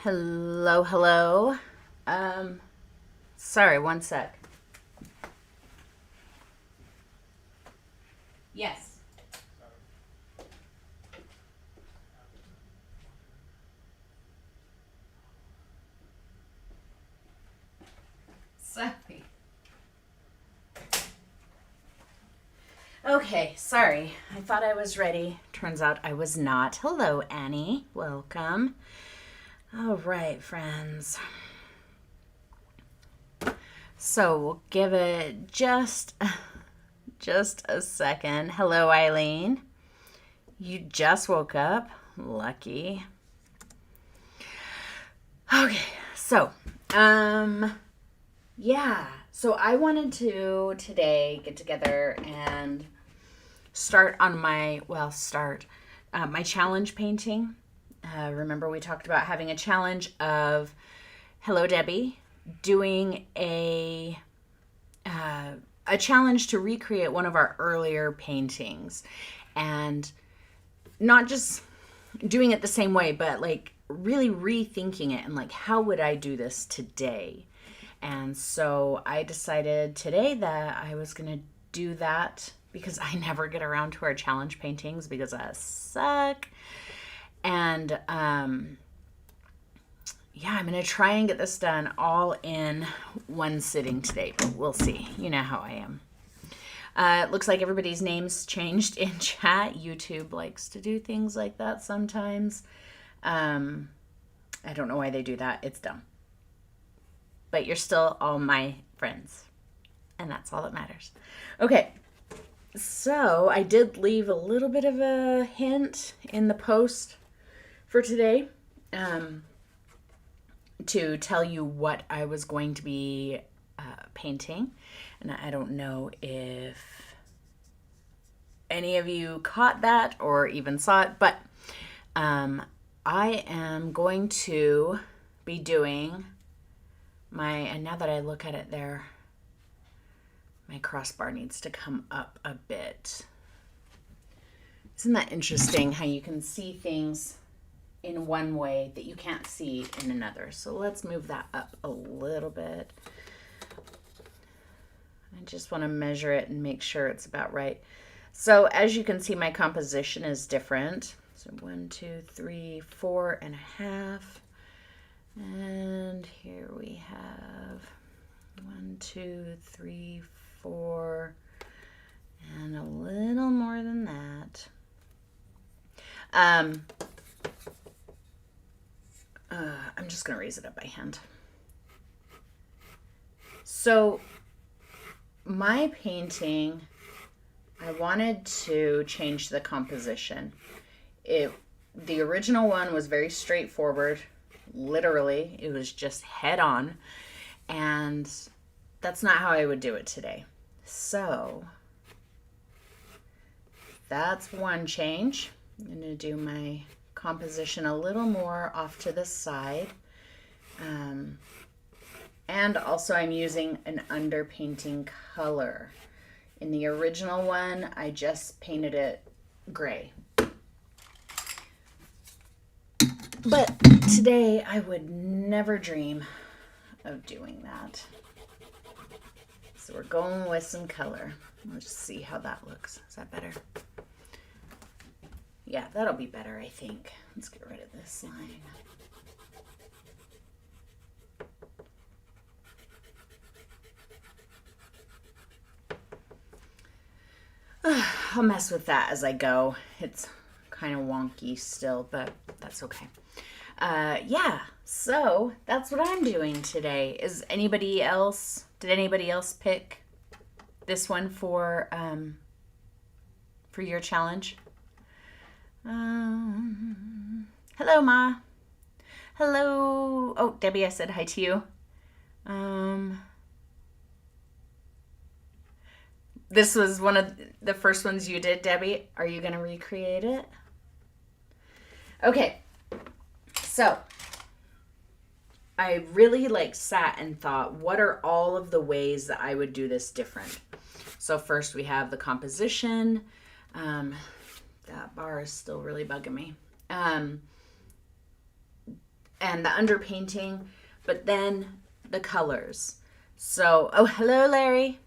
Hello, hello. Um, Sorry, one sec. Yes. Sorry. Okay, sorry. I thought I was ready. Turns out I was not. Hello, Annie. Welcome. All right, friends. So we'll give it just a second. Hello, Eileen. You just woke up. Lucky. Okay, so yeah. So I wanted to today get together and start on my challenge painting. Remember, we talked about having a challenge of Hello Debbie doing a challenge to recreate one of our earlier paintings, and not just doing it the same way, but like really rethinking it and like how would I do this today? And so I decided today that I was going to do that because I never get around to our challenge paintings because I suck. And yeah, I'm going to try and get this done all in one sitting today, but we'll see. You know how I am. It looks like everybody's names changed in chat. YouTube likes to do things like that sometimes. I don't know why they do that. It's dumb. But you're still all my friends. And that's all that matters. Okay. So I did leave a little bit of a hint in the post for today to tell you what I was going to be painting. And I don't know if any of you caught that or even saw it, but I am going to be doing and now that I look at it there, my crossbar needs to come up a bit. Isn't that interesting how you can see things in one way that you can't see in another? So let's move that up a little bit. I just want to measure it and make sure it's about right. So as you can see, my composition is different. So 1, 2, 3, 4.5. And here we have 1, 2, 3, 4, and a little more than that. I'm just going to raise it up by hand. So my painting, I wanted to change the composition. The original one was very straightforward. Literally, it was just head on. And that's not how I would do it today. So that's one change. I'm going to do my composition a little more off to the side. And also I'm using an underpainting color. In the original one, I just painted it gray. But today I would never dream of doing that. So we're going with some color. Let's see how that looks. Is that better? Yeah, that'll be better, I think. Let's get rid of this line. I'll mess with that as I go. It's kind of wonky still, but that's okay. Yeah, so that's what I'm doing today. Did anybody else pick this one for your challenge? Hello, Ma. Hello. Oh, Debbie, I said hi to you. This was one of the first ones you did, Debbie. Are you going to recreate it? Okay. So, I really sat and thought, what are all of the ways that I would do this different? So first we have the composition. That bar is still really bugging me. and the underpainting, but then the colors. So, oh, hello, Larry.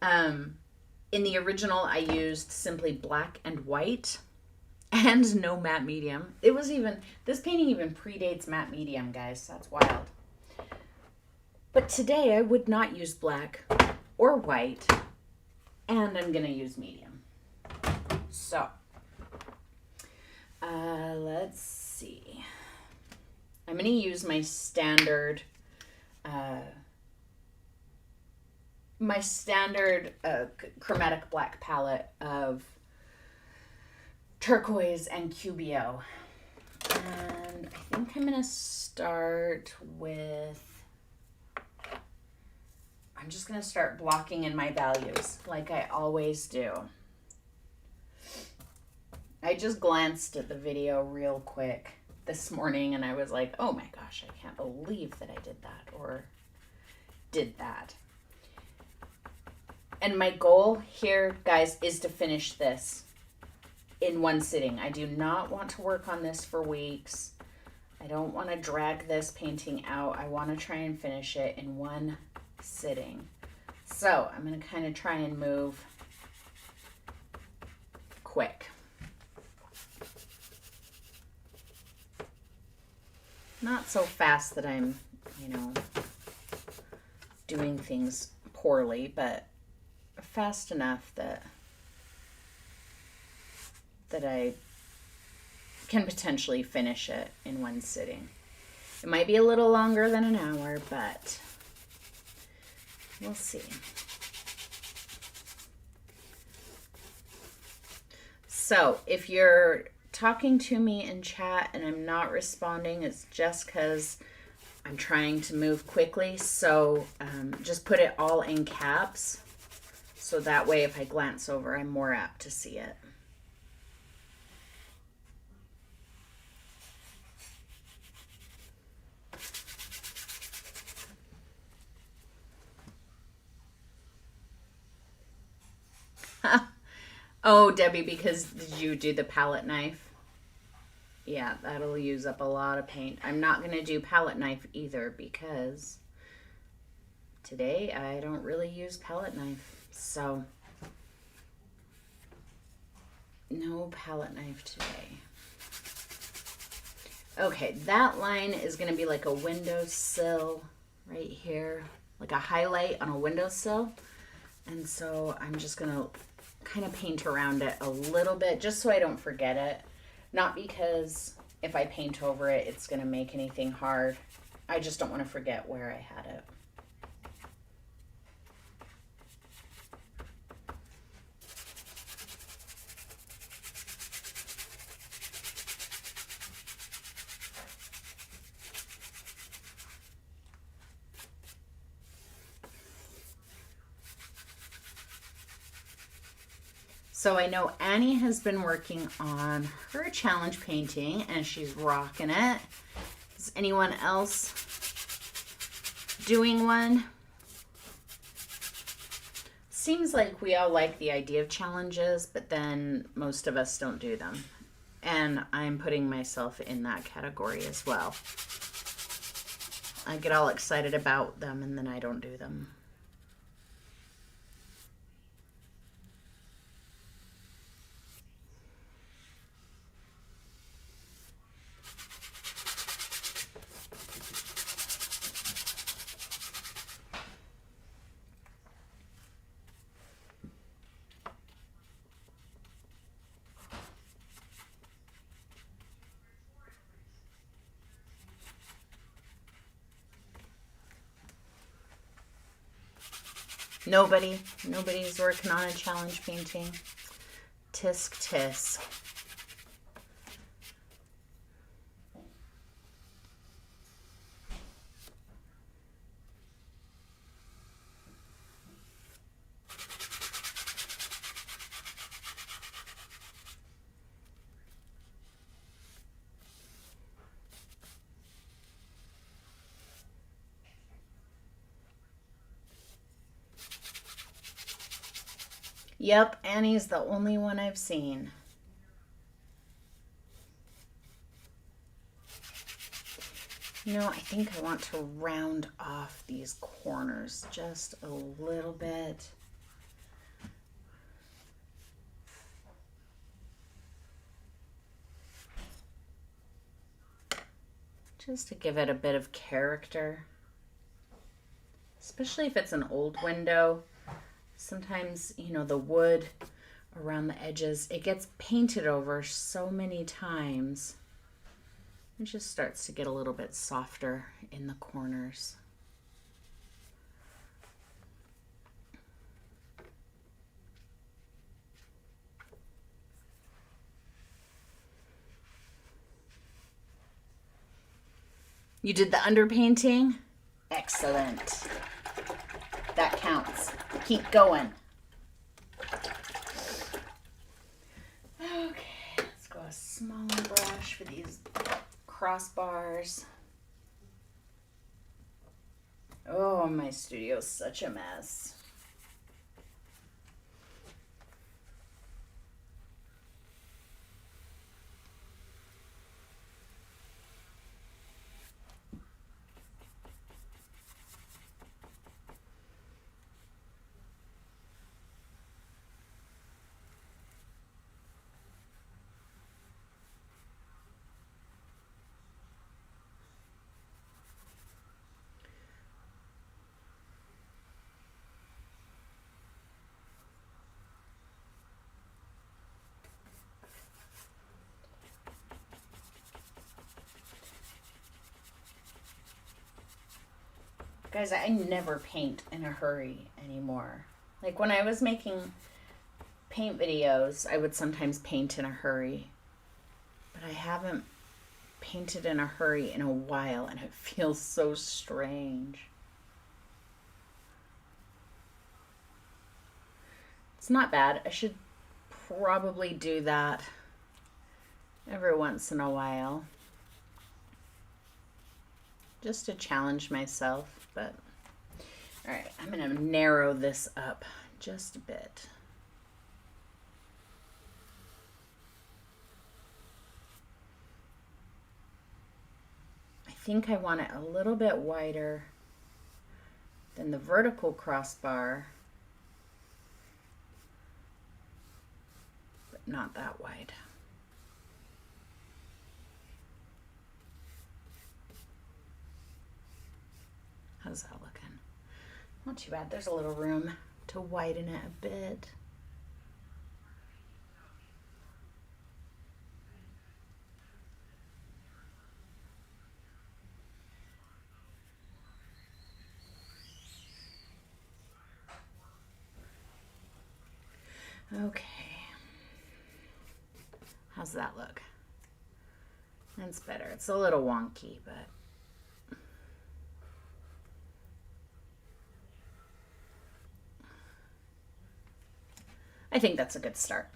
In the original, I used simply black and white and no matte medium. This painting even predates matte medium, guys. That's wild. But today I would not use black or white, and I'm gonna use medium. So, let's see. I'm gonna use my standard chromatic black palette of turquoise and QBO. And I think I'm going to start with, I'm just going to start blocking in my values like I always do. I just glanced at the video real quick this morning and I was like, oh my gosh, I can't believe that I did that or did that. And my goal here, guys, is to finish this in one sitting. I do not want to work on this for weeks. I don't want to drag this painting out. I want to try and finish it in one sitting. So I'm going to kind of try and move quick. Not so fast that I'm, doing things poorly, but fast enough that I can potentially finish it in one sitting. It might be a little longer than an hour, but we'll see. So if you're talking to me in chat and I'm not responding, it's just because I'm trying to move quickly. So just put it all in caps. So that way, if I glance over, I'm more apt to see it. Oh, Debbie, because did you do the palette knife? Yeah, that'll use up a lot of paint. I'm not going to do palette knife either because today I don't really use palette knife. So, no palette knife today. Okay, that line is going to be like a windowsill right here, like a highlight on a windowsill. And so I'm just going to kind of paint around it a little bit just so I don't forget it. Not because if I paint over it, it's going to make anything hard. I just don't want to forget where I had it. So I know Annie has been working on her challenge painting and she's rocking it. Is anyone else doing one? Seems like we all like the idea of challenges, but then most of us don't do them. And I'm putting myself in that category as well. I get all excited about them and then I don't do them. Nobody's working on a challenge painting. Tisk tisk. Yep, Annie's the only one I've seen. I think I want to round off these corners just a little bit. Just to give it a bit of character. Especially if it's an old window. Sometimes, the wood around the edges, it gets painted over so many times. It just starts to get a little bit softer in the corners. You did the underpainting? Excellent. That counts. Keep going. Okay, let's go a smaller brush for these crossbars. Oh, my studio's such a mess. Guys, I never paint in a hurry anymore. Like when I was making paint videos, I would sometimes paint in a hurry. But I haven't painted in a hurry in a while, and it feels so strange. It's not bad. I should probably do that every once in a while. Just to challenge myself. But all right, I'm going to narrow this up just a bit. I think I want it a little bit wider than the vertical crossbar, but not that wide. How's that looking? Not too bad. There's a little room to widen it a bit. Okay. How's that look? That's better. It's a little wonky, but I think that's a good start.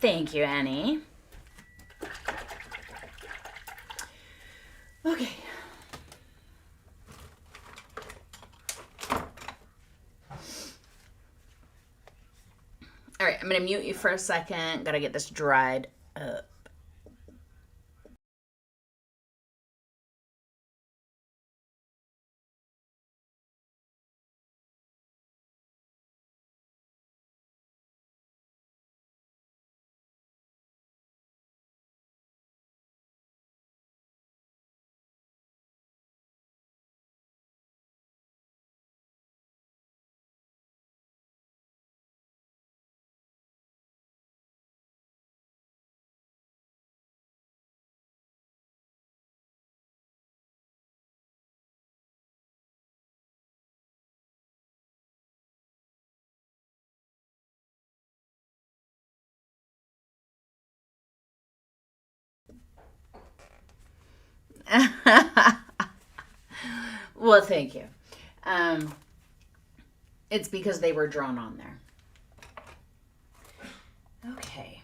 Thank you, Annie. Okay. All right, I'm going to mute you for a second. Got to get this dried up. Well, thank you. It's because they were drawn on there. Okay.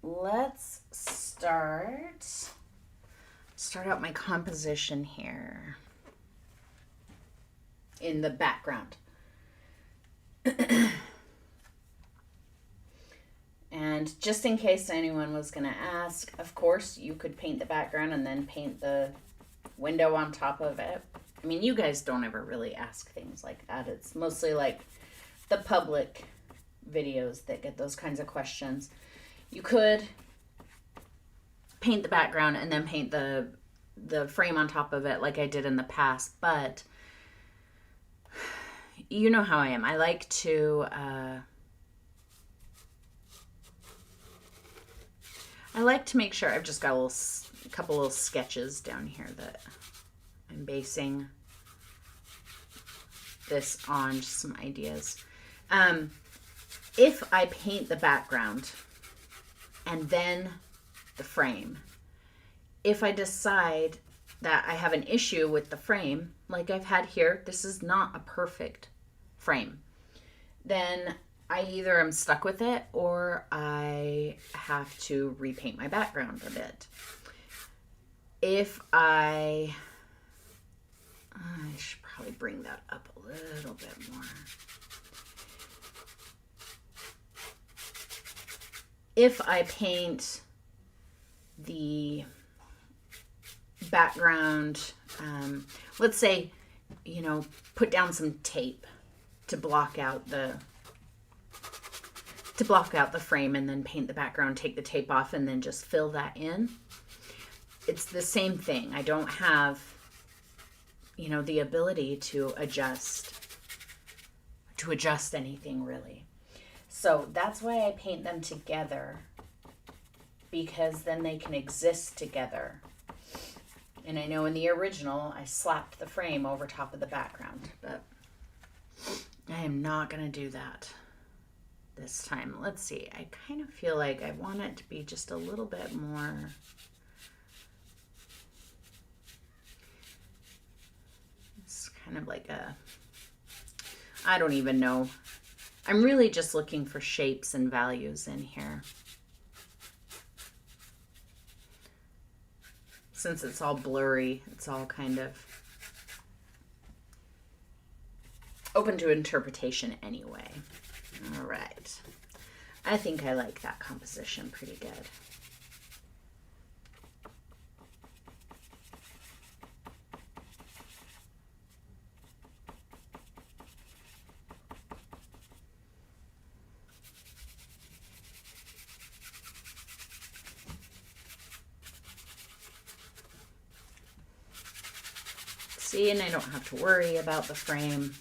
Let's start out my composition here in the background. And just in case anyone was going to ask, of course, you could paint the background and then paint the window on top of it. I mean, you guys don't ever really ask things like that. It's mostly like the public videos that get those kinds of questions. You could paint the background and then paint the frame on top of it like I did in the past, but you know how I am. I like to make sure. I've just got a couple little sketches down here that I'm basing this on, just some ideas. If I paint the background and then the frame, if I decide that I have an issue with the frame, like I've had here, this is not a perfect frame, then I either am stuck with it or I have to repaint my background a bit. If I should probably bring that up a little bit more. If I paint the background, let's say, put down some tape to block out the frame, and then paint the background, take the tape off, and then just fill that in. It's the same thing. I don't have, the ability to adjust anything really. So that's why I paint them together, because then they can exist together. And I know in the original, I slapped the frame over top of the background, but I am not going to do that this time. Let's see. I kind of feel like I want it to be just a little bit more. It's kind of like I don't even know. I'm really just looking for shapes and values in here. Since it's all blurry, it's all kind of open to interpretation anyway. All right. I think I like that composition pretty good. See, and I don't have to worry about the frame.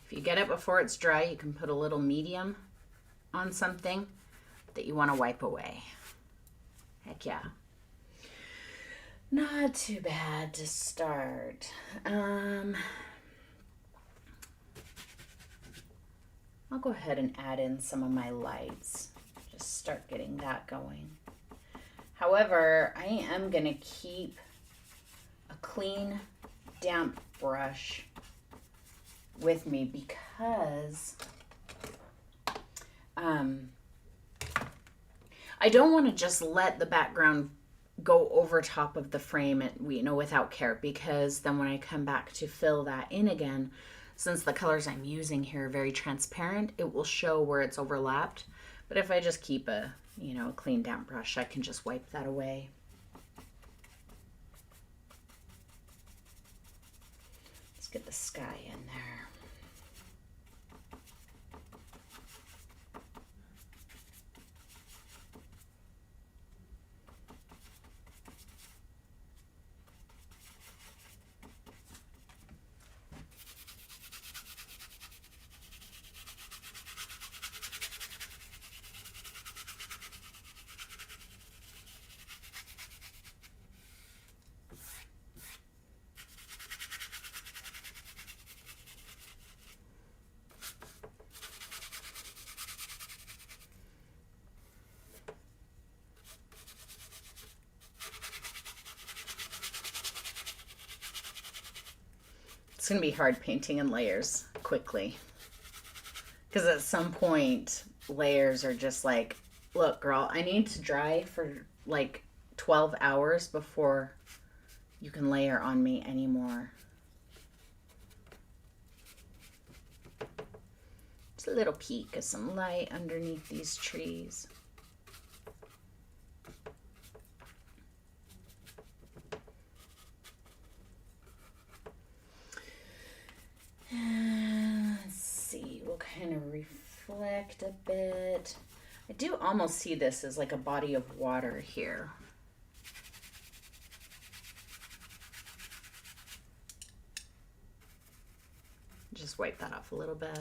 If you get it before it's dry, you can put a little medium on something that you want to wipe away. Heck yeah. Not too bad to start. I'll go ahead and add in some of my lights. Just start getting that going. However, I am going to keep a clean, damp brush with me because I don't want to just let the background go over top of the frame and, without care, because then when I come back to fill that in again, since the colors I'm using here are very transparent, it will show where it's overlapped. But if I just keep a clean damp brush, I can just wipe that away. Let's get the sky in there. It's going to be hard painting in layers quickly. Because at some point, layers are just like, look, girl, I need to dry for like 12 hours before you can layer on me anymore. Just a little peek of some light underneath these trees. Let's see, we'll kind of reflect a bit. I do almost see this as like a body of water here. Just wipe that off a little bit.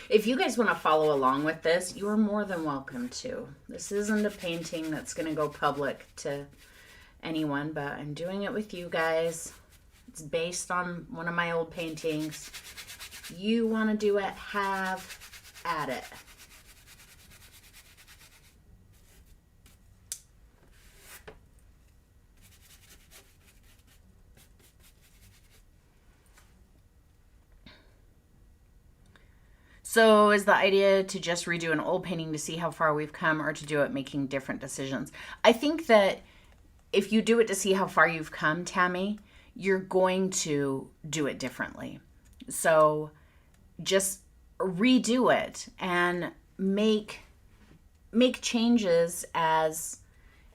If you guys want to follow along with this, you are more than welcome to. This isn't a painting that's going to go public to anyone, but I'm doing it with you guys. It's based on one of my old paintings. You want to do it, have at it. So is the idea to just redo an old painting to see how far we've come, or to do it making different decisions? I think that if you do it to see how far you've come, Tammy, you're going to do it differently. So just redo it and make changes as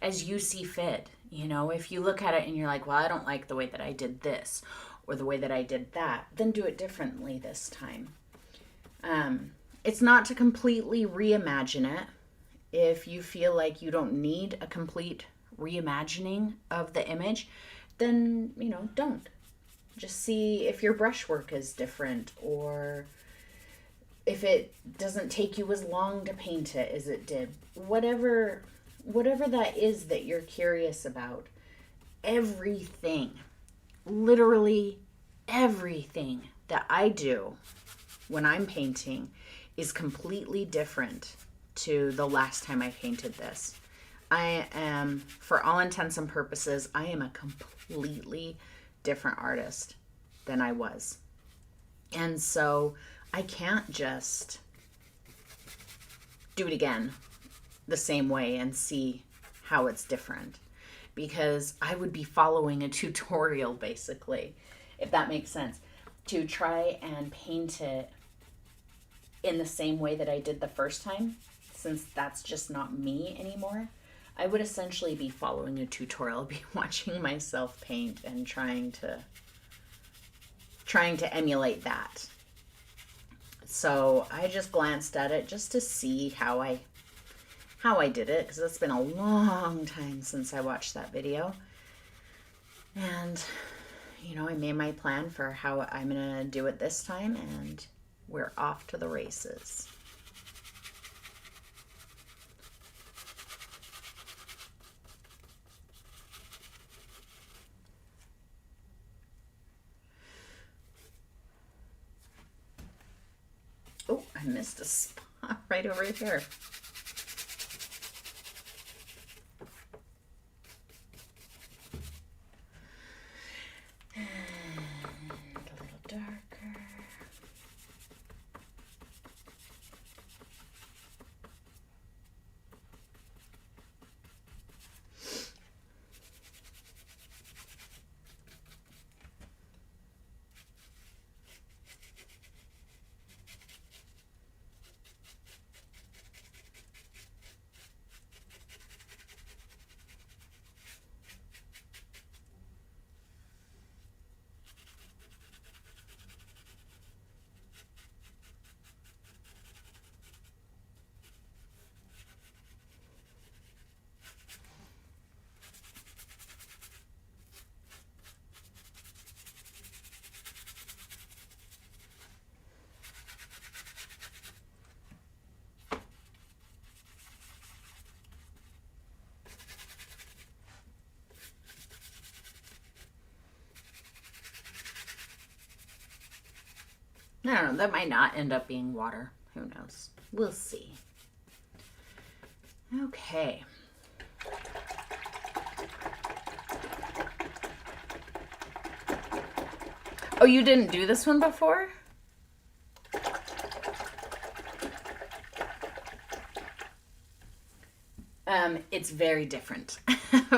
you see fit. You know, if you look at it and you're like, well, I don't like the way that I did this or the way that I did that, then do it differently this time. It's not to completely reimagine it. If you feel like you don't need a complete reimagining of the image, then, you know, don't. Just see if your brushwork is different, or if it doesn't take you as long to paint it as it did. Whatever that is that you're curious about. Everything, literally everything that I do when I'm painting is completely different to the last time I painted this. I am, for all intents and purposes, I am a completely different artist than I was. And so I can't just do it again the same way and see how it's different, because I would be following a tutorial basically, if that makes sense, to try and paint it in the same way that I did the first time. Since that's just not me anymore, I would essentially be following a tutorial, be watching myself paint and trying to emulate that. So I just glanced at it just to see how I did it, because it's been a long time since I watched that video. And, you know, I made my plan for how I'm going to do it this time, and we're off to the races. Oh, I missed a spot right over here. And a little darker. I don't know, that might not end up being water. Who knows? We'll see. Okay. Oh, you didn't do this one before? It's very different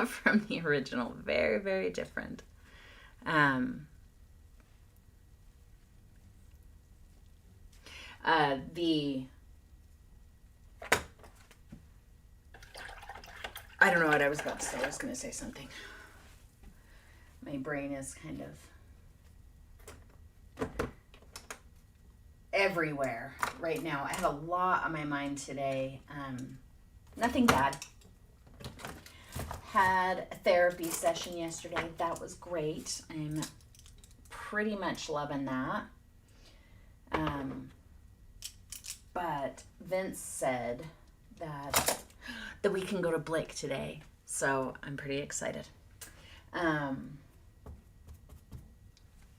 from the original. Very, very different. The I don't know what I was about to say. I was going to say something. My brain is kind of everywhere right now. I have a lot on my mind today. Nothing bad. Had a therapy session yesterday. That was great. I'm pretty much loving that. But Vince said that we can go to Blake today. So I'm pretty excited.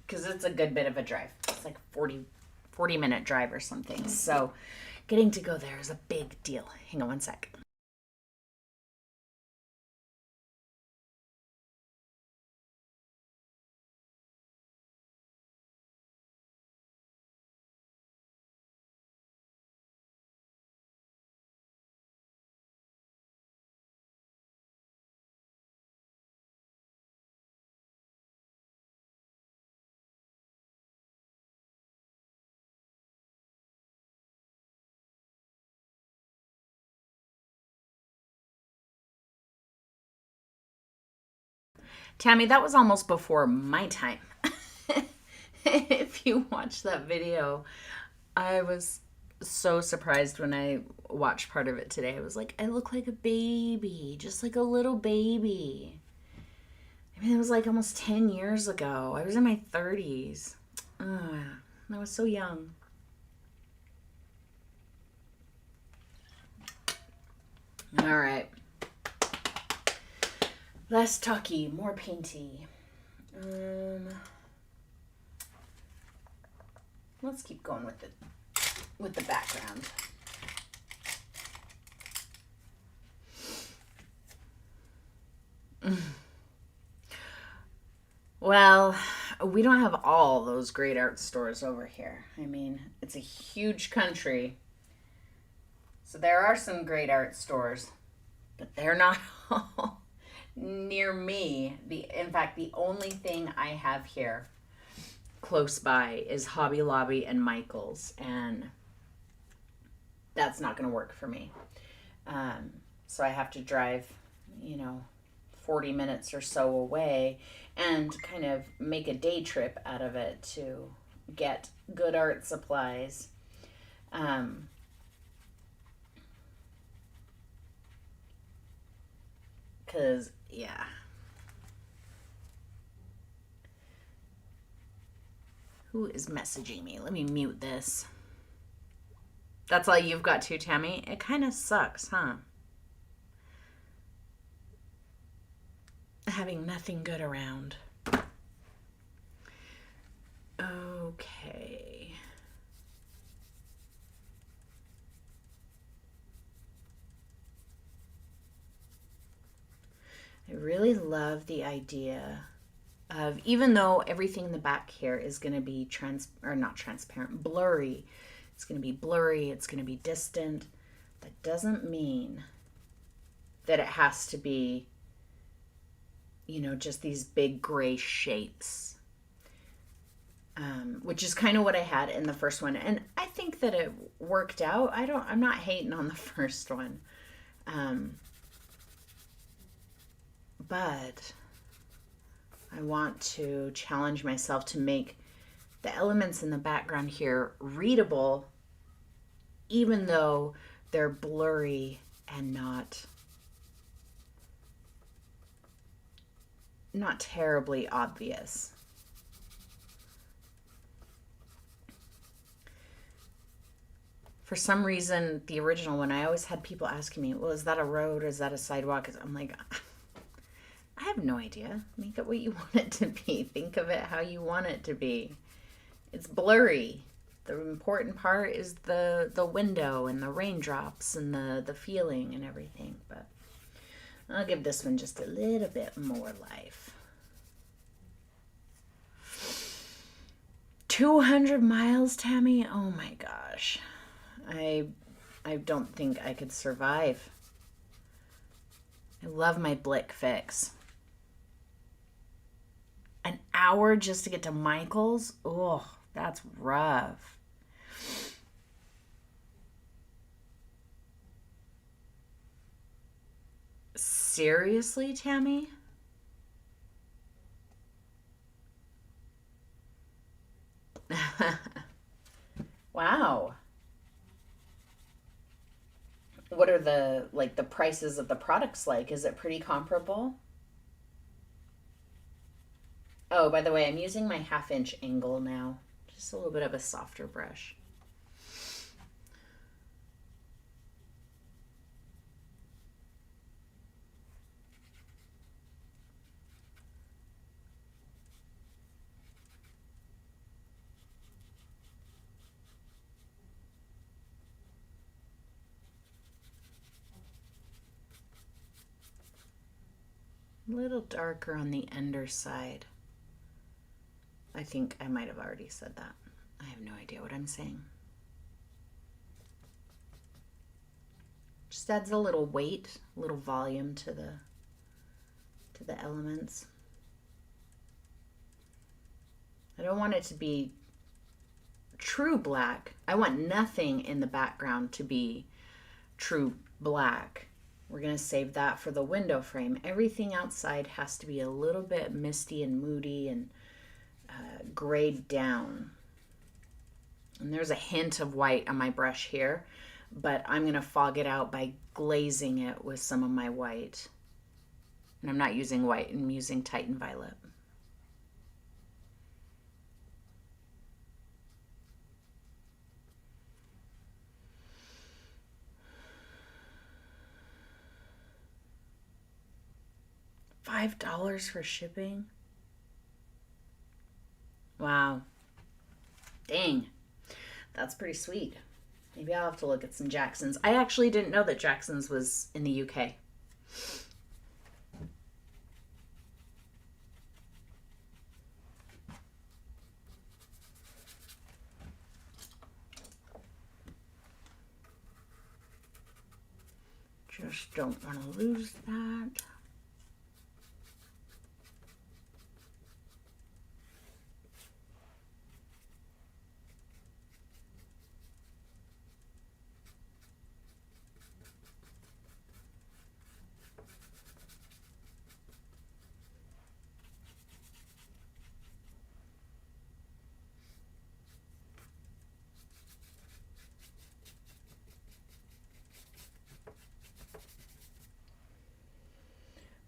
Because it's a good bit of a drive. It's like 40-minute drive or something. So getting to go there is a big deal. Hang on one sec. Tammy, that was almost before my time. If you watch that video, I was so surprised when I watched part of it today. I was like, I look like a baby, just like a little baby. I mean, it was like almost 10 years ago. I was in my 30s. I was so young. All right. Less talky, more painty. Let's keep going with the background. Well, we don't have all those great art stores over here. I mean, it's a huge country. So there are some great art stores, but they're not all near me. In fact, the only thing I have here close by is Hobby Lobby and Michael's, and that's not going to work for me. So I have to drive, 40 minutes or so away and kind of make a day trip out of it to get good art supplies. Because, yeah. Who is messaging me? Let me mute this. That's all you've got too, Tammy? It kind of sucks, huh? Having nothing good around. Okay. I really love the idea of, even though everything in the back here is going to be not transparent, blurry. It's going to be blurry. It's going to be distant. That doesn't mean that it has to be, just these big gray shapes. Which is kind of what I had in the first one. And I think that it worked out. I'm not hating on the first one. But I want to challenge myself to make the elements in the background here readable, even though they're blurry and not terribly obvious. For some reason, the original one, I always had people asking me, well, is that a road or is that a sidewalk? I'm like, I have no idea. Make it what you want it to be. Think of it how you want it to be. It's blurry. The important part is the window and the raindrops and the feeling and everything. But I'll give this one just a little bit more life. 200 miles, Tammy? Oh my gosh. I don't think I could survive. I love my Blick Fix. An hour just to get to Michael's? Oh, that's rough. Seriously, Tammy? Wow. What are the prices of the products like? Is it pretty comparable? Oh, by the way, I'm using my 1/2 inch angle now. Just a little bit of a softer brush. A little darker on the underside. I think I might have already said that. I have no idea what I'm saying. Just adds a little weight, a little volume to the elements. I don't want it to be true black. I want nothing in the background to be true black. We're going to save that for the window frame. Everything outside has to be a little bit misty and moody and grayed down. And there's a hint of white on my brush here, but I'm going to fog it out by glazing it with some of my white. And I'm not using white, I'm using Titan Violet. $5 for shipping? Wow. Dang. That's pretty sweet. Maybe I'll have to look at some Jacksons. I actually didn't know that Jacksons was in the UK. Just don't want to lose that.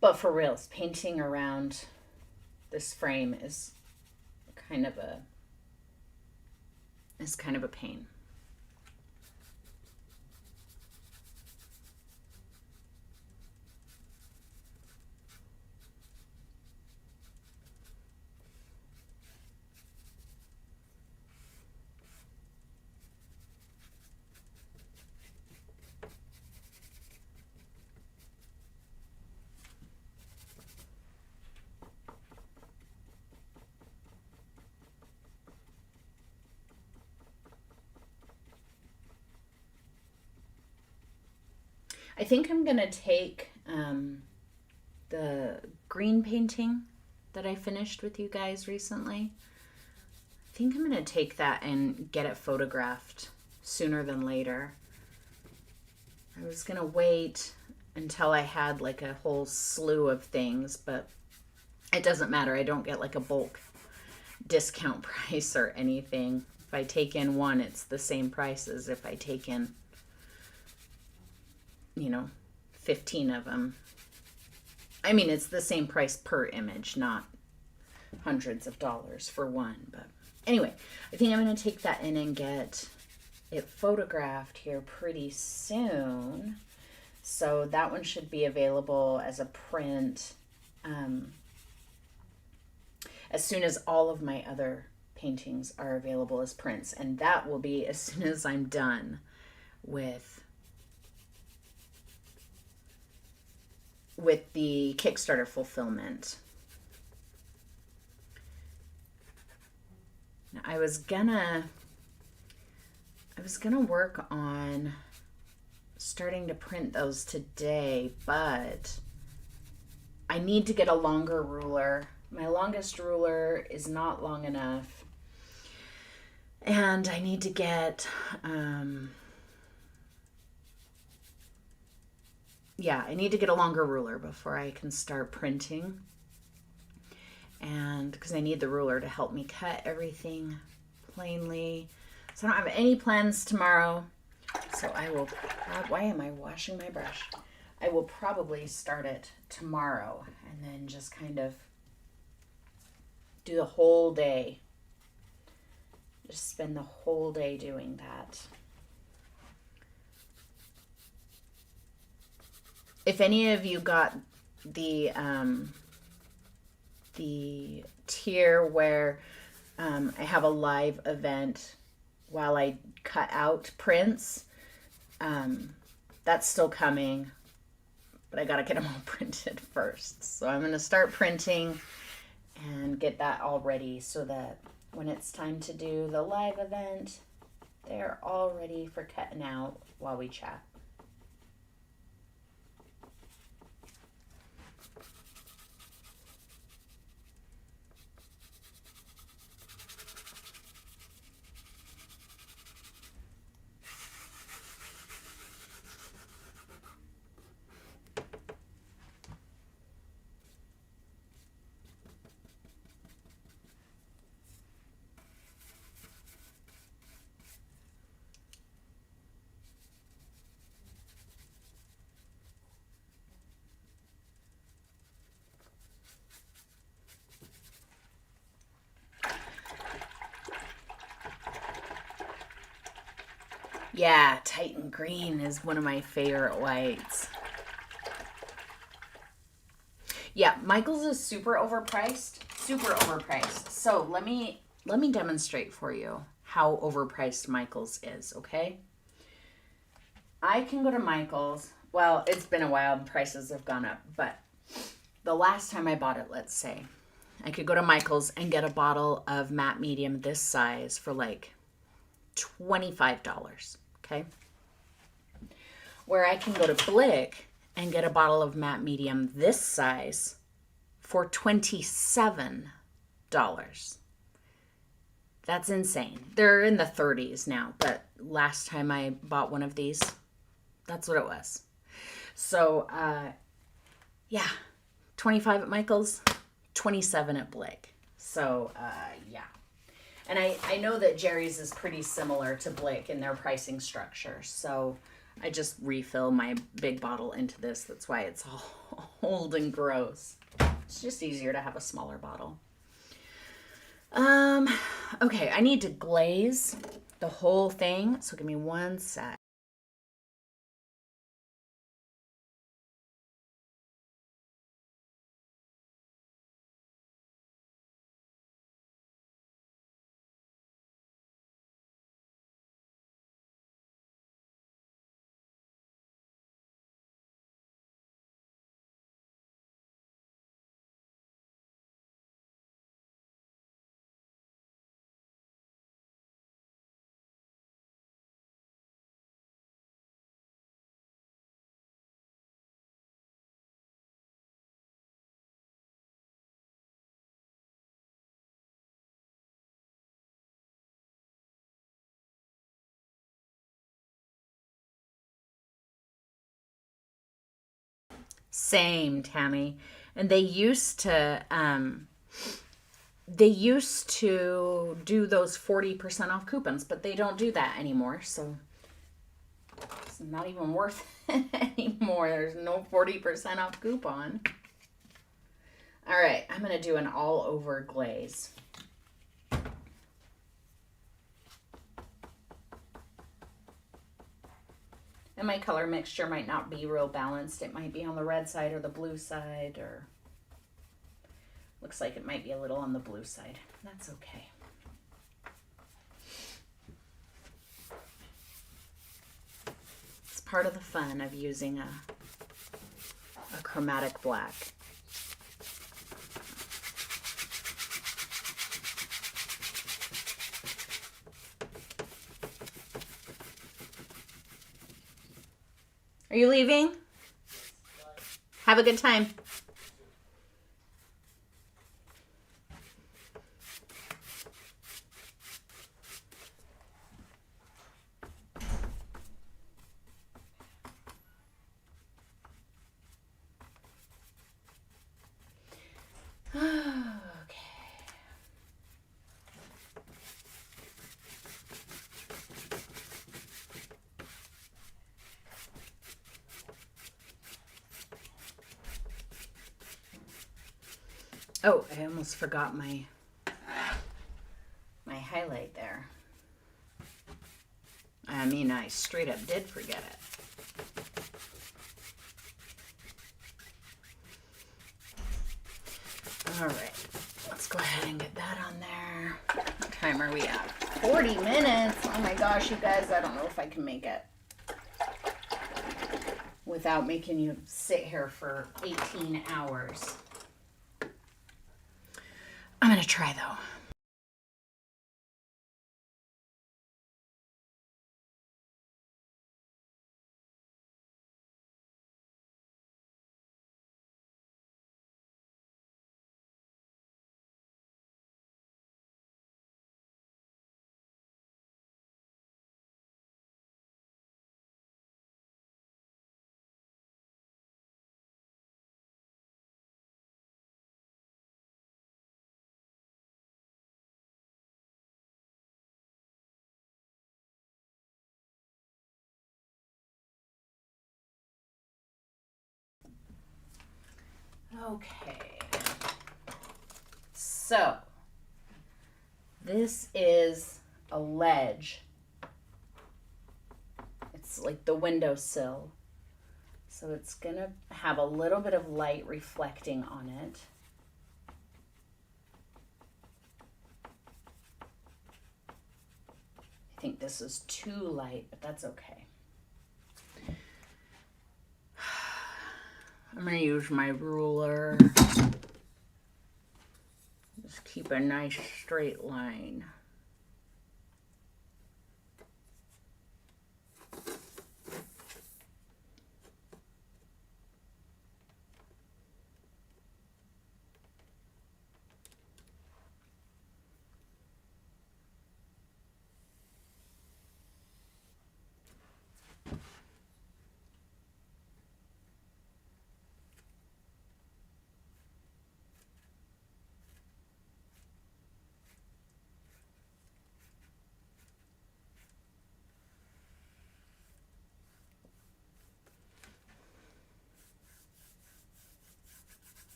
But for reals, painting around this frame is kind of a pain. I think I'm going to take the green painting that I finished with you guys recently. I think I'm going to take that and get it photographed sooner than later. I was going to wait until I had like a whole slew of things, but it doesn't matter. I don't get like a bulk discount price or anything. If I take in one, it's the same price as if I take in 15 of them. I mean, it's the same price per image, not hundreds of dollars for one. But anyway, I think I'm going to take that in and get it photographed here pretty soon. So that one should be available as a print as soon as all of my other paintings are available as prints. And that will be as soon as I'm done with the Kickstarter fulfillment. Now, I was gonna work on starting to print those today, but I need to get a longer ruler. My longest ruler is not long enough. And I need to get, I need to get a longer ruler before I can start printing. And because I need the ruler to help me cut everything plainly. So I don't have any plans tomorrow. So I will, why am I washing my brush? I will probably start it tomorrow and then just kind of do the whole day. Just spend the whole day doing that. If any of you got the tier where I have a live event while I cut out prints, that's still coming, but I gotta get them all printed first. So I'm gonna start printing and get that all ready so that when it's time to do the live event, they're all ready for cutting out while we chat. Yeah, Titan Green is one of my favorite whites. Yeah, Michaels is super overpriced. Super overpriced. So let me demonstrate for you how overpriced Michaels is, okay? I can go to Michaels. Well, it's been a while and prices have gone up, but the last time I bought it, let's say, I could go to Michaels and get a bottle of matte medium this size for like $25, okay? Where I can go to Blick and get a bottle of matte medium this size for $27. That's insane. They're in the 30s now, but last time I bought one of these, that's what it was. So, yeah, 25 at Michael's, 27 at Blick. So, yeah. And I know that Jerry's is pretty similar to Blick in their pricing structure. So I just refill my big bottle into this. That's why it's all old and gross. It's just easier to have a smaller bottle. Okay, I need to glaze the whole thing. So give me one sec. Same, Tammy. And they used to do those 40% off coupons, but they don't do that anymore. So it's not even worth it anymore. There's no 40% off coupon. All right, I'm going to do an all over glaze. And my color mixture might not be real balanced. It might be on the red side or the blue side, or looks like it might be a little on the blue side. That's okay. It's part of the fun of using a chromatic black. Are you leaving? Have a good time. Oh, I almost forgot my highlight there. I mean, I straight up did forget it. All right, let's go ahead and get that on there. What time are we at? 40 minutes. Oh my gosh, you guys, I don't know if I can make it without making you sit here for 18 hours. I'm going to try though. Okay. So, this is a ledge. It's like the windowsill. So it's going to have a little bit of light reflecting on it. I think this is too light, but that's okay. I'm going to use my ruler. Just keep a nice straight line.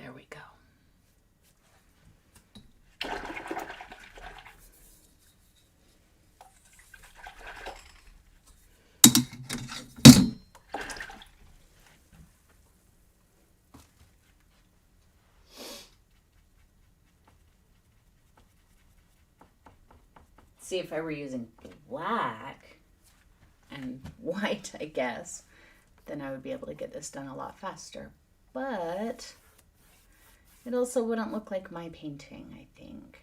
There we go. See, if I were using black and white, I guess, then I would be able to get this done a lot faster. But it also wouldn't look like my painting, I think.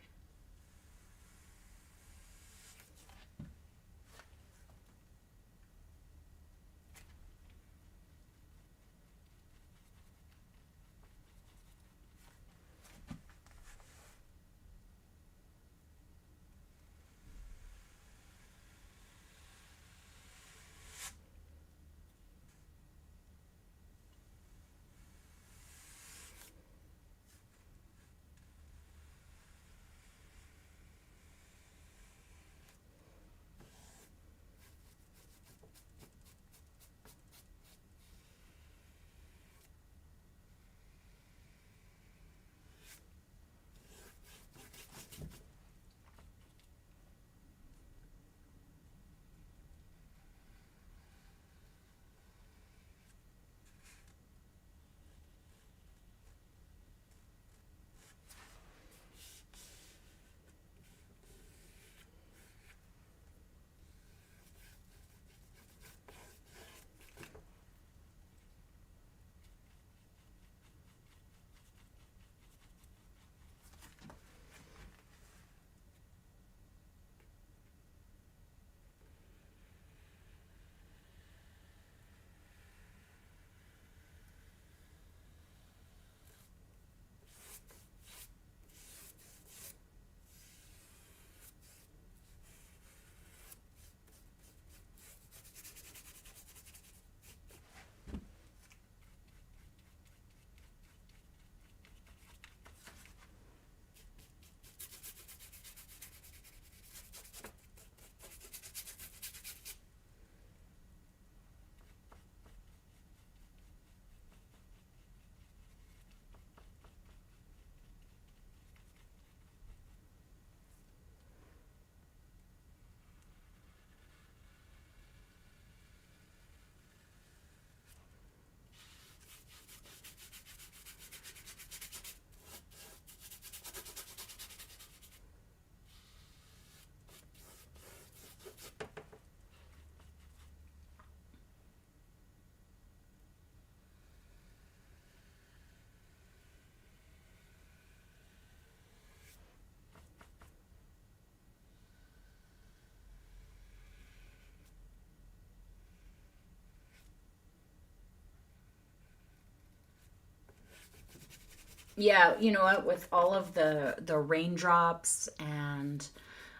Yeah, you know what? With all of the raindrops, and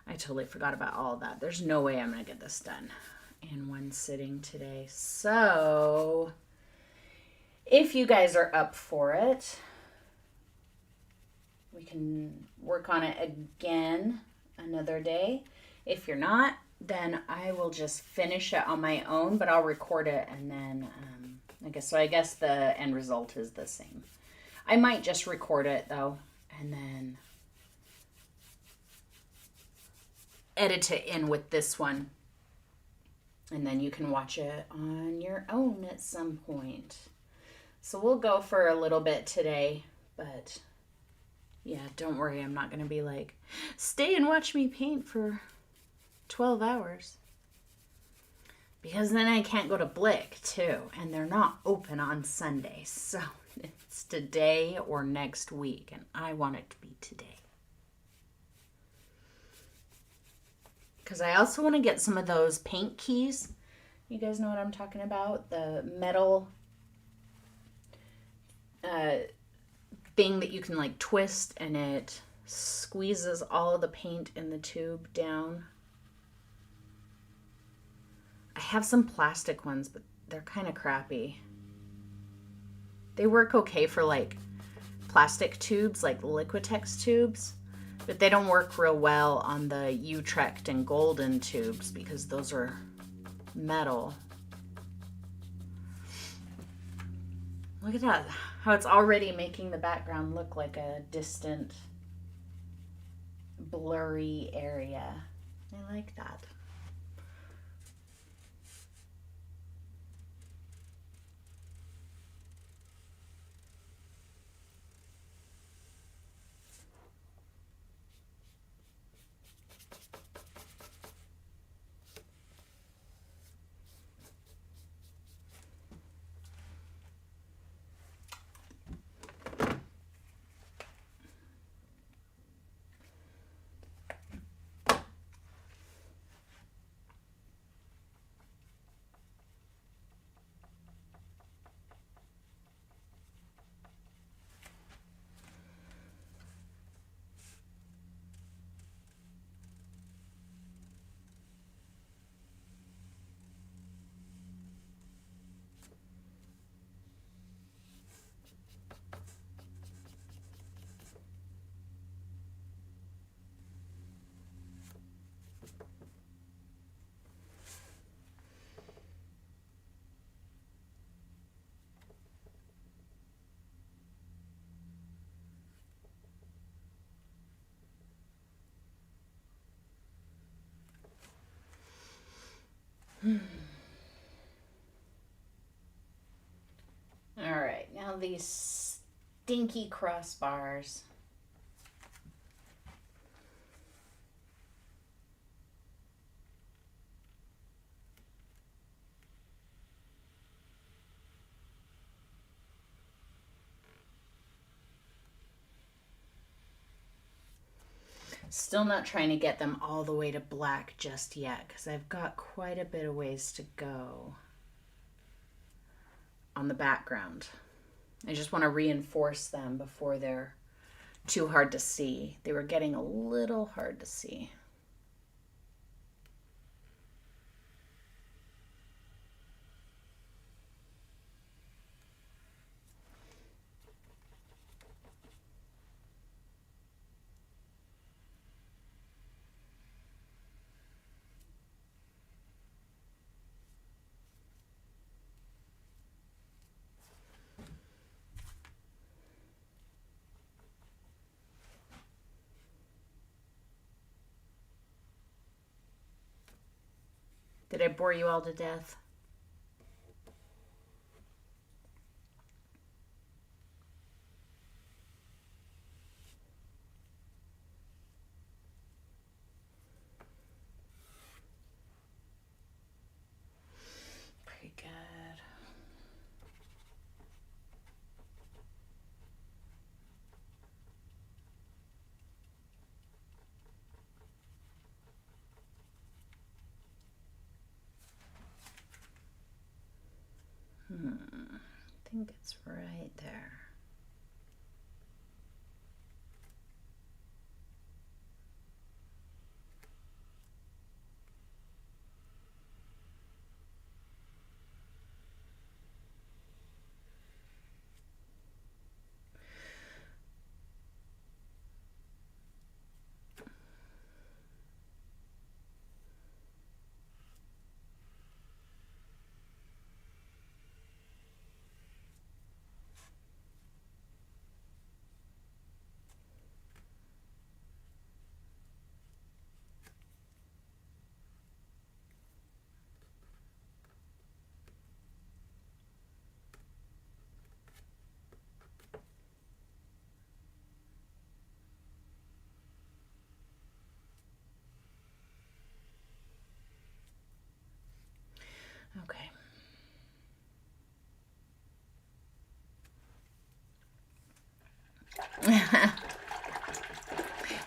I totally forgot about all of that. There's no way I'm gonna get this done in one sitting today. So, if you guys are up for it, we can work on it again another day. If you're not, then I will just finish it on my own, but I'll record it and then I guess the end result is the same. I might just record it though and then edit it in with this one. And then you can watch it on your own at some point. So we'll go for a little bit today, but yeah, don't worry. I'm not going to be like, stay and watch me paint for 12 hours. Because then I can't go to Blick too, and they're not open on Sunday. So it's today or next week, and I want it to be today. Because I also want to get some of those paint keys. You guys know what I'm talking about? The metal thing that you can like twist and it squeezes all of the paint in the tube down. I have some plastic ones, but they're kind of crappy. They work okay for like plastic tubes, like Liquitex tubes, but they don't work real well on the Utrecht and Golden tubes because those are metal. Look at that, how it's already making the background look like a distant, blurry area. I like that. All right, now these stinky crossbars. Still not trying to get them all the way to black just yet because I've got quite a bit of ways to go on the background. I just want to reinforce them before they're too hard to see. They were getting a little hard to see. Did I bore you all to death? Pretty good. I think it's right there.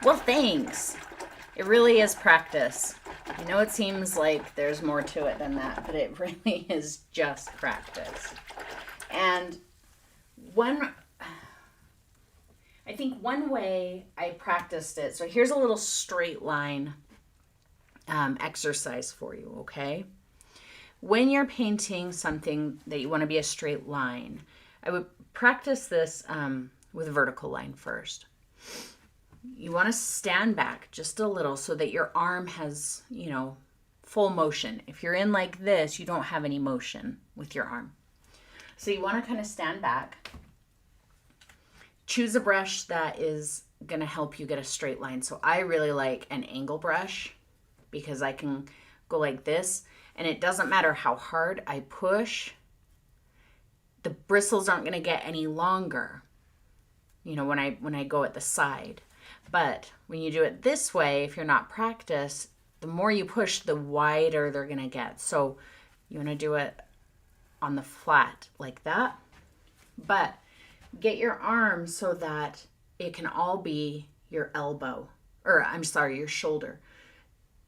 Well, thanks. It really is practice. I know it seems like there's more to it than that, but it really is just practice. And one, I think one way I practiced it, so here's a little straight line exercise for you, okay? When you're painting something that you want to be a straight line, I would practice this with a vertical line first. You want to stand back just a little so that your arm has, full motion. If you're in like this, you don't have any motion with your arm. So you want to kind of stand back. Choose a brush that is going to help you get a straight line. So I really like an angle brush because I can go like this, and it doesn't matter how hard I push, the bristles aren't going to get any longer, when I go at the side. But when you do it this way, if you're not practiced, the more you push, the wider they're going to get. So you want to do it on the flat like that. But get your arm so that it can all be your elbow, or I'm sorry, your shoulder.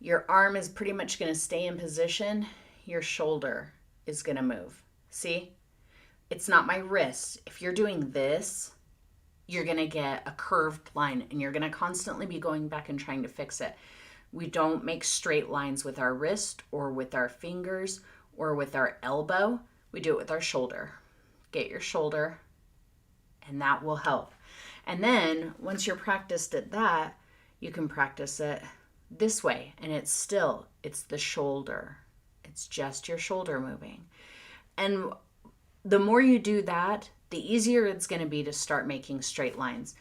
Your arm is pretty much going to stay in position. Your shoulder is going to move. See? It's not my wrist. If you're doing this, you're going to get a curved line and you're going to constantly be going back and trying to fix it. We don't make straight lines with our wrist or with our fingers or with our elbow. We do it with our shoulder. Get your shoulder, and that will help. And then once you're practiced at that, you can practice it this way, and it's the shoulder. It's just your shoulder moving. And the more you do that, the easier it's going to be to start making straight lines.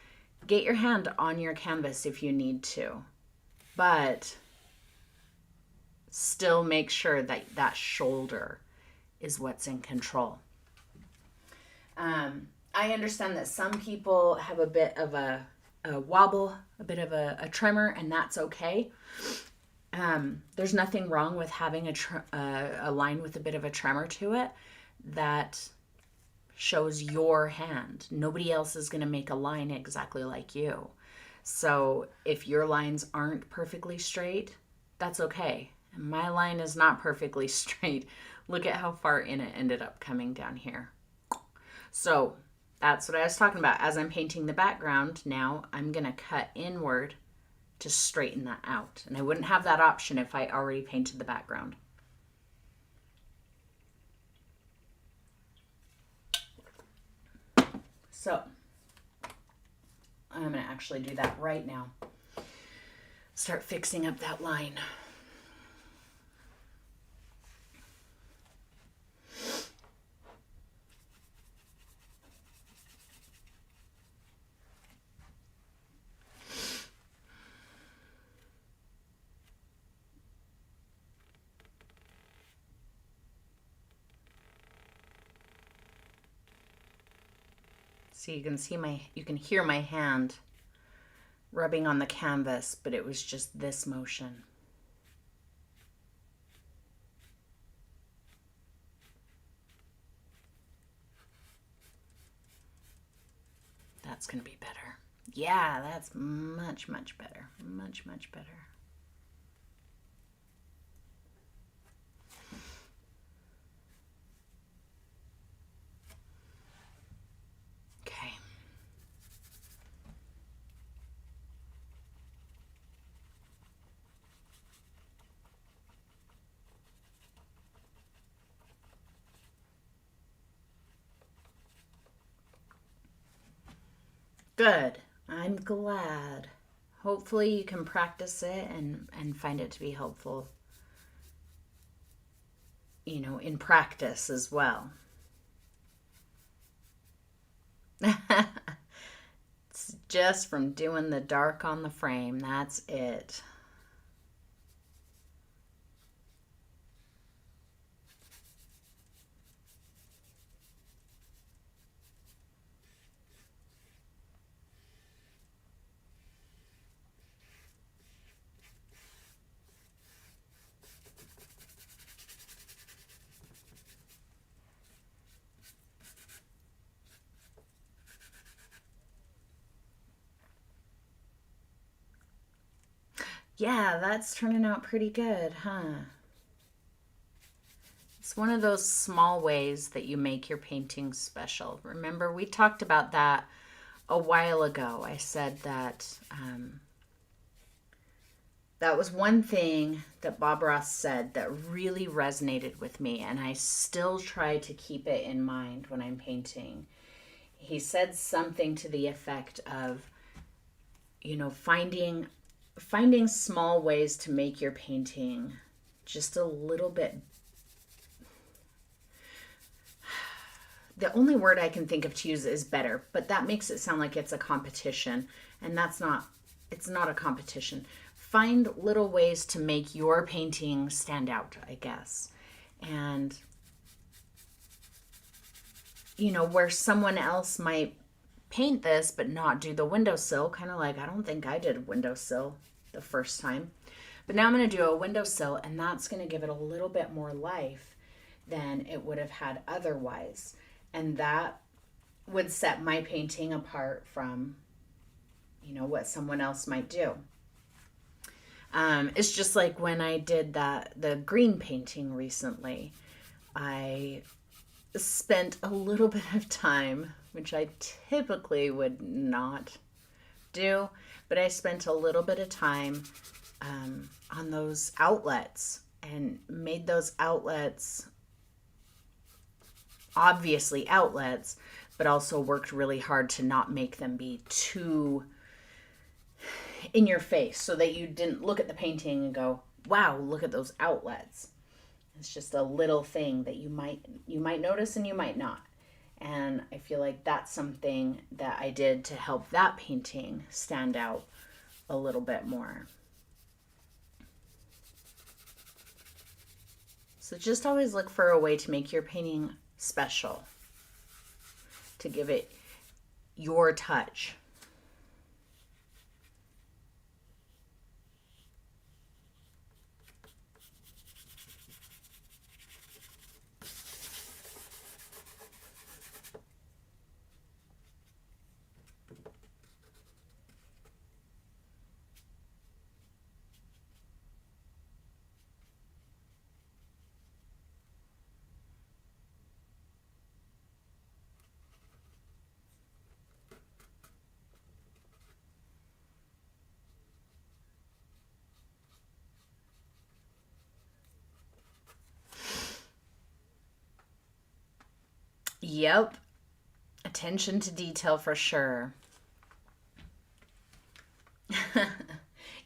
Get your hand on your canvas if you need to, but still make sure that that shoulder is what's in control. I understand that some people have a bit of a wobble, a bit of a tremor, and that's okay. There's nothing wrong with having a line with a bit of a tremor to it. That shows your hand. Nobody else is going to make a line exactly like you. So if your lines aren't perfectly straight, that's okay. And my line is not perfectly straight. Look at how far in it ended up coming down here. So that's what I was talking about. As I'm painting the background, now I'm going to cut inward to straighten that out. And I wouldn't have that option if I already painted the background. So I'm going to actually do that right now. Start fixing up that line. So you can hear my hand rubbing on the canvas, but it was just this motion. That's going to be better. Yeah, that's much, much better. Much, much better. Okay. Good. I'm glad. Hopefully you can practice it and find it to be helpful, in practice as well. It's just from doing the dark on the frame. That's it. Yeah, that's turning out pretty good, huh? It's one of those small ways that you make your painting special. Remember, we talked about that a while ago. I said that that was one thing that Bob Ross said that really resonated with me, and I still try to keep it in mind when I'm painting. He said something to the effect of, finding small ways to make your painting just a little bit. The only word I can think of to use is better, but that makes it sound like it's a competition, and it's not a competition. Find little ways to make your painting stand out, I guess. And, where someone else might paint this but not do the windowsill, kind of like, I don't think I did a windowsill the first time. But now I'm going to do a windowsill, and that's going to give it a little bit more life than it would have had otherwise. And that would set my painting apart from, what someone else might do. It's just like when I did the green painting recently. I spent a little bit of time, which I typically would not do, but I spent a little bit of time on those outlets and made those outlets obviously outlets, but also worked really hard to not make them be too in your face so that you didn't look at the painting and go, wow, look at those outlets. It's just a little thing that you might notice and you might not. And I feel like that's something that I did to help that painting stand out a little bit more. So just always look for a way to make your painting special, to give it your touch. Yep. Attention to detail for sure.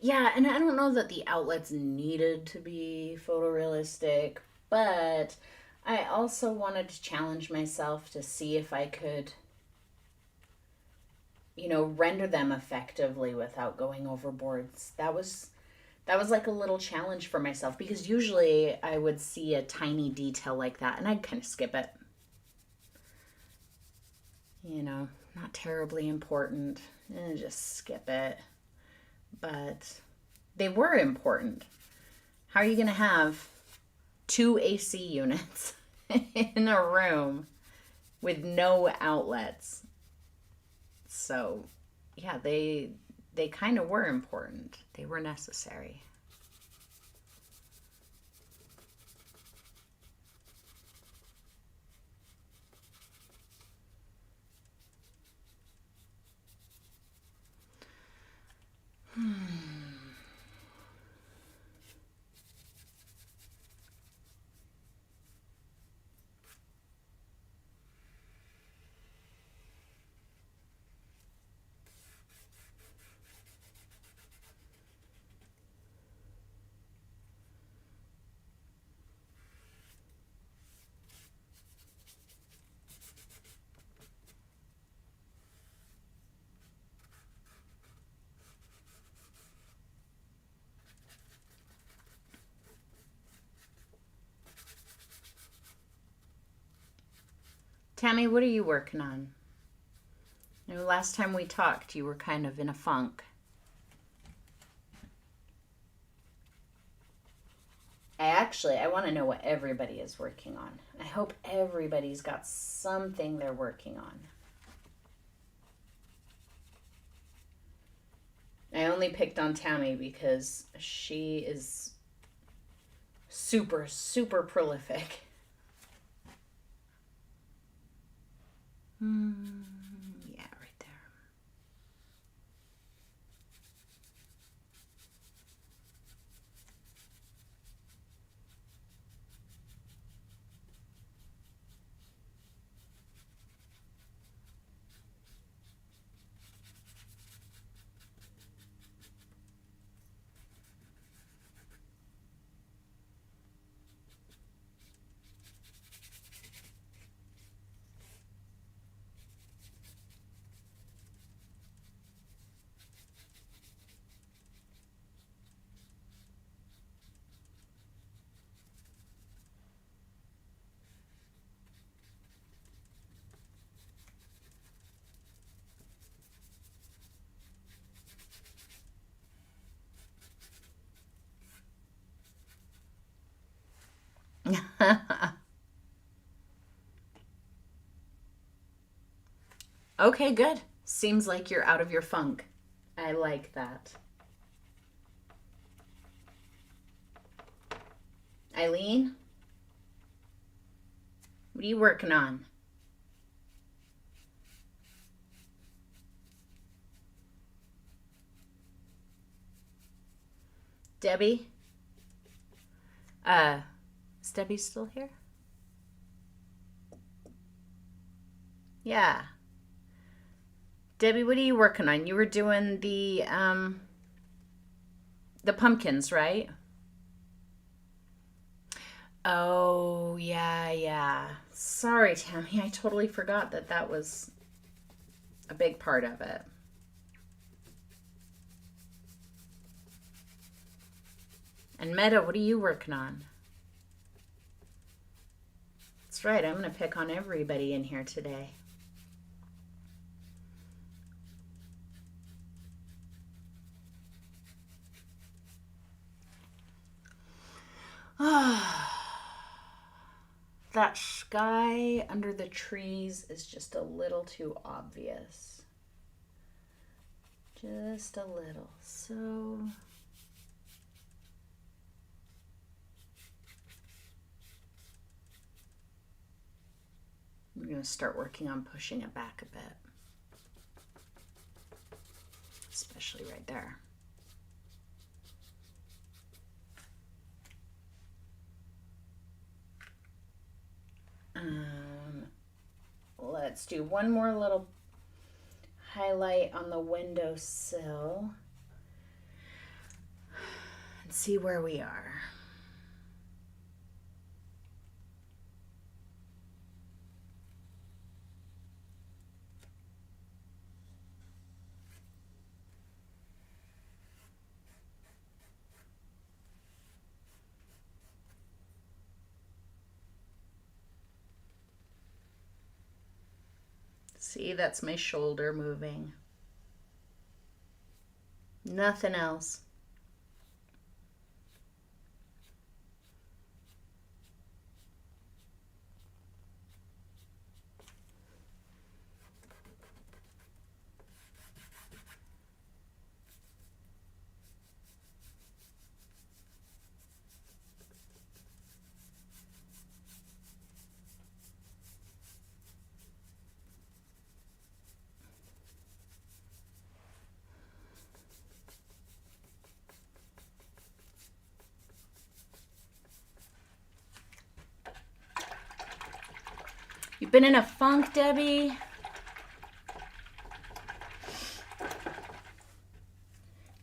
Yeah, and I don't know that the outlets needed to be photorealistic, but I also wanted to challenge myself to see if I could, render them effectively without going overboard. That was like a little challenge for myself because usually I would see a tiny detail like that and I'd kind of skip it. Not terribly important, and just skip it. But they were important. How are you going to have two AC units in a room with no outlets? So, yeah, they kind of were important. They were necessary. Tammy, what are you working on? Last time we talked, you were kind of in a funk. I want to know what everybody is working on. I hope everybody's got something they're working on. I only picked on Tammy because she is super, super prolific. Yeah, right there. Okay, good. Seems like you're out of your funk. I like that. Eileen, what are you working on? Debbie? Is Debbie still here? Yeah. Debbie, what are you working on? You were doing the pumpkins, right? Oh, yeah, yeah. Sorry, Tammy. I totally forgot that that was a big part of it. And Meta, what are you working on? That's right. I'm going to pick on everybody in here today. That sky under the trees is just a little too obvious. Just a little. So I'm going to start working on pushing it back a bit, especially right there. Let's do one more little highlight on the windowsill and see where we are. See, that's my shoulder moving. Nothing else. You've been in a funk, Debbie?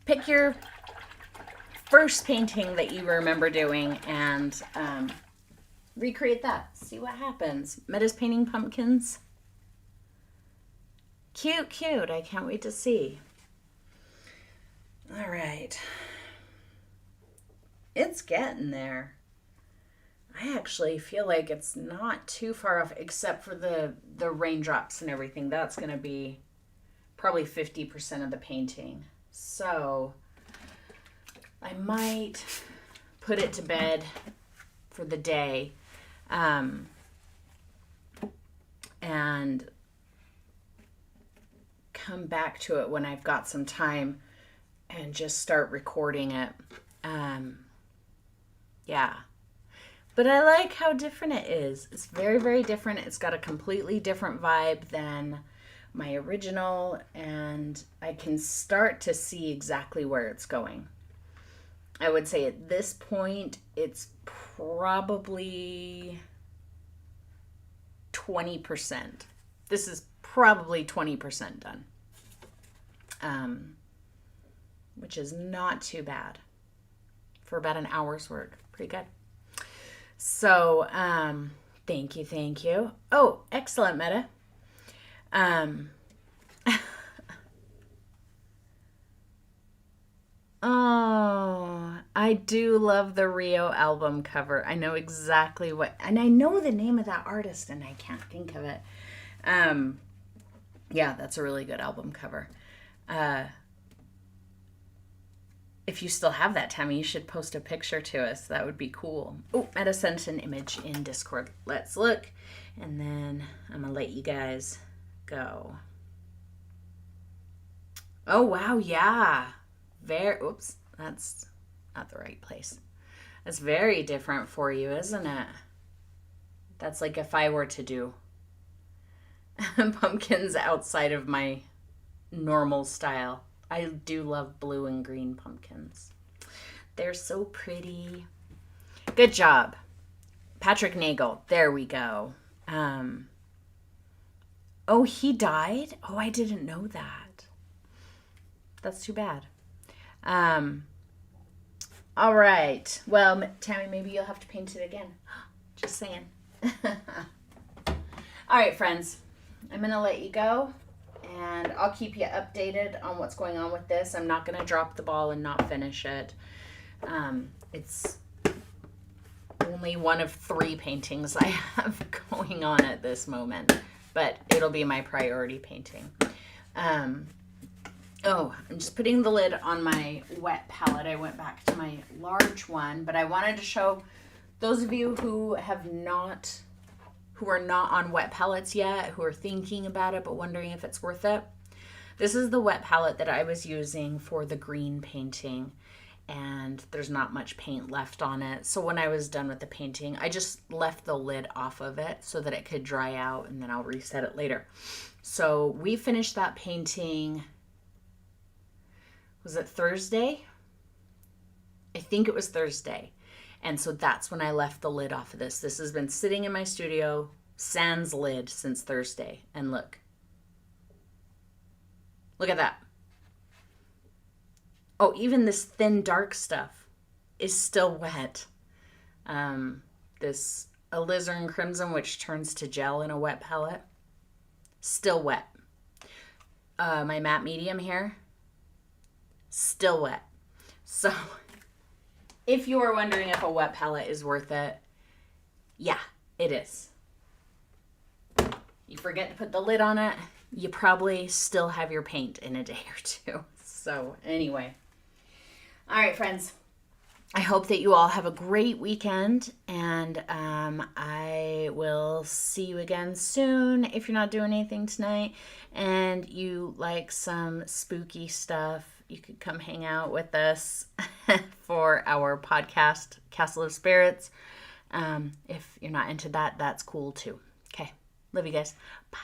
Pick your first painting that you remember doing and recreate that. See what happens. Meta's painting pumpkins. Cute, cute. I can't wait to see. All right. It's getting there. I actually feel like it's not too far off, except for the raindrops and everything. That's going to be probably 50% of the painting. So I might put it to bed for the day, and come back to it when I've got some time and just start recording it. Yeah. But I like how different it is. It's very, very different. It's got a completely different vibe than my original, and I can start to see exactly where it's going. I would say at this point, it's probably 20%. This is probably 20% done, which is not too bad for about an hour's work. Pretty good. So, thank you. Oh, excellent, Meta. Oh, I do love the Rio album cover. I know exactly and I know the name of that artist, and I can't think of it. Yeah, that's a really good album cover. If you still have that, Tammy, you should post a picture to us. That would be cool. Oh, Meta sent an image in Discord. Let's look. And then I'm going to let you guys go. Oh, wow. Yeah. Oops. That's not the right place. That's very different for you, isn't it? That's like if I were to do pumpkins outside of my normal style. I do love blue and green pumpkins. They're so pretty. Good job. Patrick Nagel. There we go. Oh, he died? Oh, I didn't know that. That's too bad. All right. Well, Tammy, maybe you'll have to paint it again. Just saying. All right, friends. I'm going to let you go. And I'll keep you updated on what's going on with this. I'm not going to drop the ball and not finish it. It's only one of 3 paintings I have going on at this moment. But it'll be my priority painting. I'm just putting the lid on my wet palette. I went back to my large one. But I wanted to show those of you who are not on wet palettes yet, who are thinking about it but wondering if it's worth it. This is the wet palette that I was using for the green painting, and there's not much paint left on it. So when I was done with the painting, I just left the lid off of it so that it could dry out, and then I'll reset it later. So we finished that painting, was it Thursday? I think it was Thursday. And so that's when I left the lid off of this. This has been sitting in my studio, sans lid, since Thursday. And look. Look at that. Oh, even this thin, dark stuff is still wet. This alizarin crimson, which turns to gel in a wet palette, still wet. My matte medium here, still wet. So if you are wondering if a wet palette is worth it, yeah, it is. You forget to put the lid on it, you probably still have your paint in a day or 2. So anyway. All right, friends. I hope that you all have a great weekend, and I will see you again soon if you're not doing anything tonight and you like some spooky stuff. You could come hang out with us for our podcast, Castle of Spirits. If you're not into that, that's cool too. Okay. Love you guys. Bye.